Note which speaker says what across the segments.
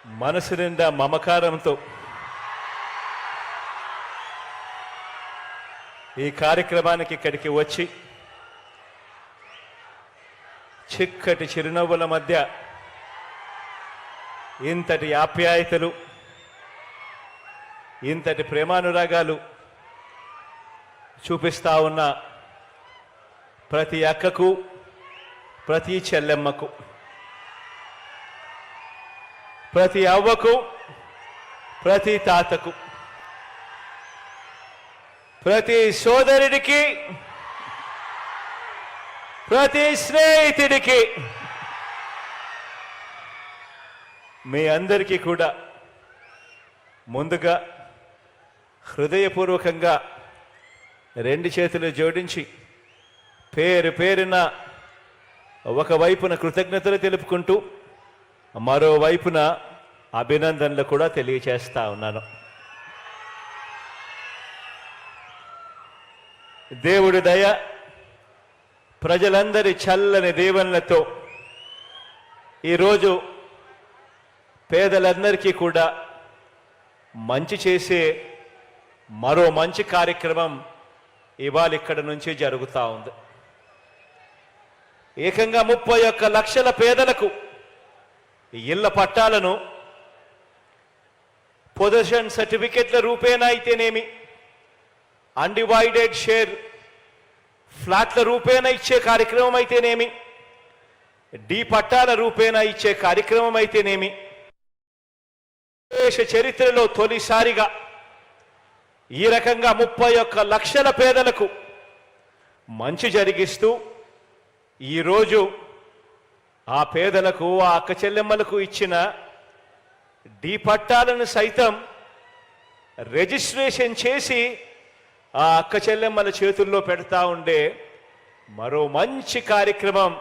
Speaker 1: మనసు నిండా మమకారంతో ఈ కార్యక్రమానికి ఇక్కడికి వచ్చి చిక్కటి చిరునవ్వుల మధ్య ఇంతటి ఆప్యాయతలు, ఇంతటి ప్రేమానురాగాలు చూపిస్తా ఉన్న ప్రతి అక్కకు, ప్రతి చెల్లెమ్మకు, ప్రతి అవ్వకు, ప్రతి తాతకు, ప్రతి సోదరుడికి, ప్రతి స్నేహితుడికి, మీ అందరికీ కూడా ముందుగా హృదయపూర్వకంగా రెండు చేతులు జోడించి పేరు పేరున ఒకవైపున కృతజ్ఞతలు తెలుపుకుంటూ మరోవైపున అభినందనలు కూడా తెలియచేస్తా ఉన్నాను. దేవుడి దయ, ప్రజలందరి చల్లని దీవెనలతో ఈరోజు పేదలందరికీ కూడా మంచి చేసే మరో మంచి కార్యక్రమం ఇవాళ ఇక్కడ నుంచి జరుగుతూ ఉంది. ఏకంగా 31 లక్షల పేదలకు ఇళ్ల పట్టాలను పొజిషన్ సర్టిఫికెట్ల రూపేణా అయితేనేమి, అన్డివైడెడ్ షేర్ ఫ్లాట్ల రూపేణా ఇచ్చే కార్యక్రమం అయితేనేమి, డి పట్టాల రూపేణా ఇచ్చే కార్యక్రమం అయితేనేమి, దేశ చరిత్రలో తొలిసారిగా ఈ రకంగా 31 లక్షల పేదలకు మంచి జరిగిస్తూ ఈరోజు ఆ పేదలకు, ఆ అక్క చెల్లెమ్మలకు ఇచ్చిన డి పట్టాలను సైతం రిజిస్ట్రేషన్ చేసి ఆ అక్క చెల్లెమ్మల చేతుల్లో పెడతా ఉండే మరో మంచి కార్యక్రమం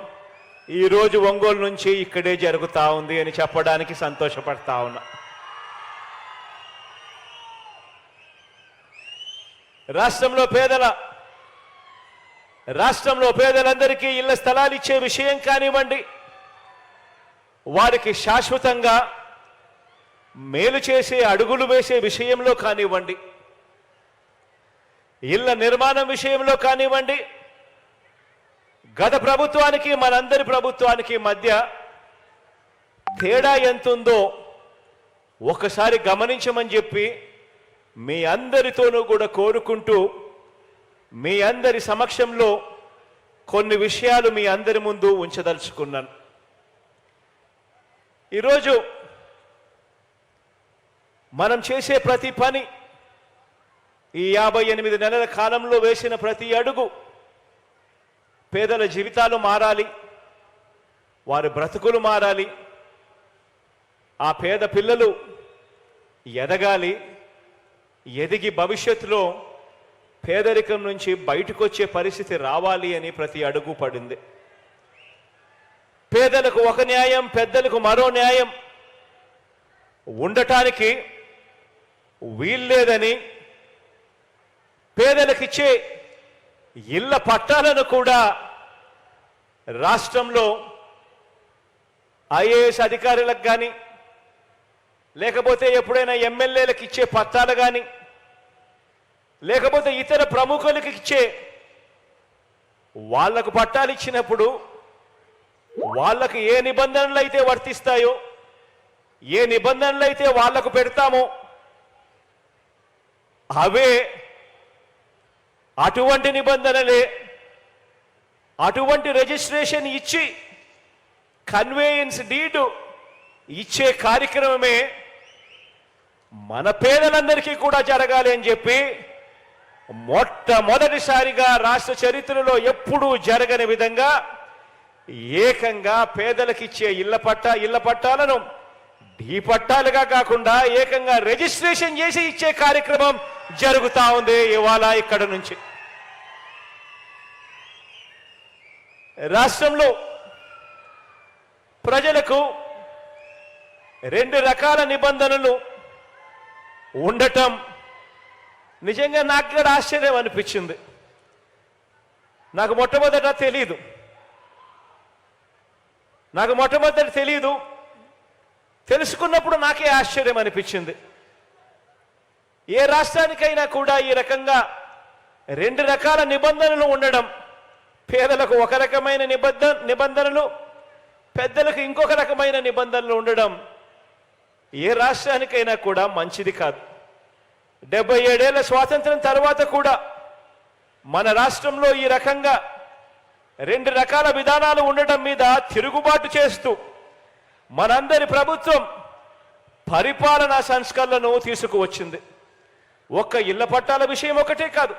Speaker 1: ఈరోజు ఒంగోలు నుంచి ఇక్కడే జరుగుతూ ఉంది అని చెప్పడానికి సంతోషపడతా ఉన్నా. రాష్ట్రంలో పేదలందరికీ ఇళ్ల స్థలాలు ఇచ్చే విషయం కానివ్వండి, వారికి శాశ్వతంగా మేలు చేసే అడుగులు వేసే విషయంలో కానివ్వండి, ఇళ్ల నిర్మాణం విషయంలో కానివ్వండి, గత ప్రభుత్వానికి మనందరి ప్రభుత్వానికి మధ్య తేడా ఎంతుందో ఒకసారి గమనించమని చెప్పి మీ అందరితోనూ కూడా కోరుకుంటూ మీ అందరి సమక్షంలో కొన్ని విషయాలు మీ అందరి ముందు ఉంచదలుచుకున్నాను. ఈరోజు మనం చేసే ప్రతి పని, ఈ 58 నెలల కాలంలో వేసిన ప్రతి అడుగు పేదల జీవితాలు మారాలి, వారి బ్రతుకులు మారాలి, ఆ పేద పిల్లలు ఎదగాలి, ఎదిగి భవిష్యత్తులో పేదరికం నుంచి బయటకు వచ్చే పరిస్థితి రావాలి అని ప్రతి అడుగు పడింది. పేదలకు ఒక న్యాయం, పెద్దలకు మరో న్యాయం ఉండటానికి వీల్లేదని పేదలకిచ్చే ఇళ్ల పట్టాలను కూడా రాష్ట్రంలో ఐఏఎస్ అధికారులకు కానీ, లేకపోతే ఎప్పుడైనా ఎమ్మెల్యేలకు ఇచ్చే పట్టాలు కానీ, లేకపోతే ఇతర ప్రముఖులకు ఇచ్చే వాళ్లకు పట్టాలు ఇచ్చినప్పుడు వాళ్లకు ఏ నిబంధనలు అయితే వర్తిస్తాయో, ఏ నిబంధనలు అయితే వాళ్లకు పెడతామో అవే, అటువంటి నిబంధనలే, అటువంటి రిజిస్ట్రేషన్ ఇచ్చి కన్వేయన్స్ డీడ్ ఇచ్చే కార్యక్రమమే మన పేదలందరికీ కూడా జరగాలి అని చెప్పి మొట్టమొదటిసారిగా రాష్ట్ర చరిత్రలో ఎప్పుడూ జరగని విధంగా ఏకంగా పేదలకిచ్చే ఇళ్ల పట్టాలను డి పట్టాలుగా కాకుండా ఏకంగా రిజిస్ట్రేషన్ చేసి ఇచ్చే కార్యక్రమం జరుగుతూ ఉంది ఇవాళ ఇక్కడ నుంచి. రాష్ట్రంలో ప్రజలకు 2 రకాల నిబంధనలు ఉండటం నిజంగా నాకు కూడా ఆశ్చర్యం అనిపించింది. నాకు మొట్టమొదట తెలియదు. తెలుసుకున్నప్పుడు నాకే ఆశ్చర్యం అనిపించింది. ఏ రాష్ట్రానికైనా కూడా ఈ రకంగా రెండు రకాల నిబంధనలు ఉండడం, పేదలకు ఒక రకమైన నిబంధనలు, పెద్దలకు ఇంకొక రకమైన నిబంధనలు ఉండడం ఏ రాష్ట్రానికైనా కూడా మంచిది కాదు. 77 ఏళ్ల స్వాతంత్రం తర్వాత కూడా మన రాష్ట్రంలో ఈ రకంగా రెండు రకాల విధానాలు ఉండడం మీద తిరుగుబాటు చేస్తూ మనందరి ప్రభుత్వం పరిపాలనా సంస్కరణలను తీసుకువచ్చింది. ఒక్క ఇళ్ల పట్టాల విషయం ఒకటే కాదు,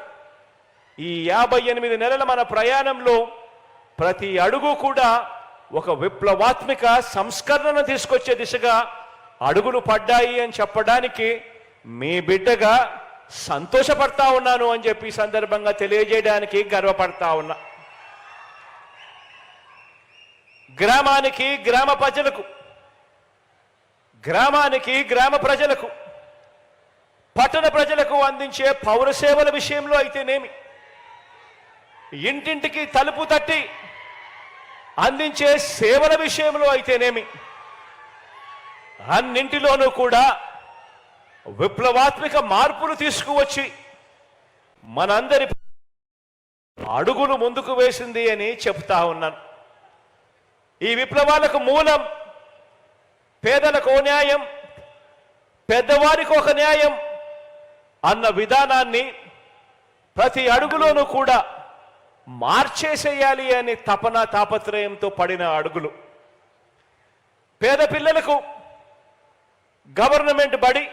Speaker 1: ఈ 58 నెలల మన ప్రయాణంలో ప్రతి అడుగు కూడా ఒక విప్లవాత్మక సంస్కరణను తీసుకొచ్చే దిశగా అడుగులు పడ్డాయి అని చెప్పడానికి మీ బిడ్డగా సంతోషపడతా ఉన్నాను అని చెప్పి సందర్భంగా తెలియజేయడానికి గర్వపడతా ఉన్నా. గ్రామానికి గ్రామ ప్రజలకు పట్టణ ప్రజలకు అందించే పౌర సేవల విషయంలో అయితేనేమి, ఇంటింటికి తలుపు తట్టి అందించే సేవల విషయంలో అయితేనేమి, అన్నింటిలోనూ కూడా విప్లవాత్మక మార్పులు తీసుకువచ్చి మనందరి అడుగులు ముందుకు వేసింది అని చెప్తా ఉన్నాను. ఈ విప్లవాలకు మూలం పేదలకు న్యాయం, పెద్దవారికి ఒక న్యాయం అన్న విధానాన్ని ప్రతి అడుగులోనూ కూడా మార్చేసేయాలి అని తాపత్రయంతో పడిన అడుగులు. పేద పిల్లలకు గవర్నమెంట్ బడి,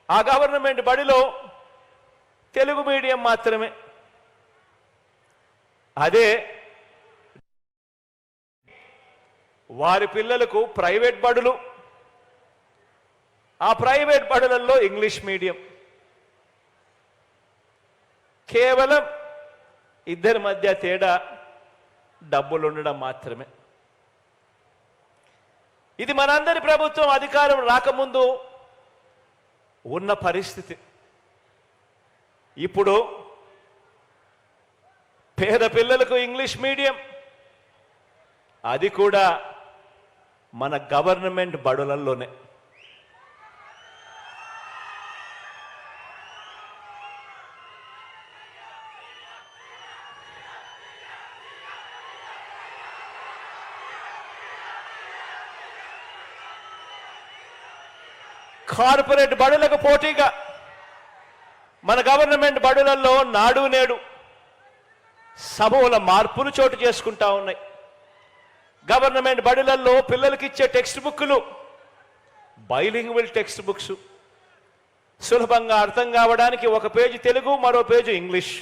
Speaker 1: ఆ గవర్నమెంట్ బడిలో తెలుగు మీడియం మాత్రమే. అదే వారి పిల్లలకు ప్రైవేట్ బడులు, ఆ ప్రైవేట్ బడులలో ఇంగ్లీష్ మీడియం. కేవలం ఇద్దరి మధ్య తేడా డబ్బులు ఉండడం మాత్రమే. ఇది మనందరి ప్రభుత్వం అధికారం రాకముందు ఉన్న పరిస్థితి. ఇప్పుడు పేద పిల్లలకు ఇంగ్లీష్ మీడియం, అది కూడా మన గవర్నమెంట్ బడులలోనే. కార్పొరేట్ బడులకు పోటీగా మన గవర్నమెంట్ బడులలో నాడు నేడు సమూల మార్పులు చోటు చేసుకుంటా ఉన్నాయి. గవర్నమెంట్ బడులలో పిల్లలకి ఇచ్చే టెక్స్ట్ బుక్లు బైలింగ్వల్ టెక్స్ట్ బుక్స్, సులభంగా అర్థం కావడానికి ఒక పేజీ తెలుగు, మరో పేజీ ఇంగ్లీష్.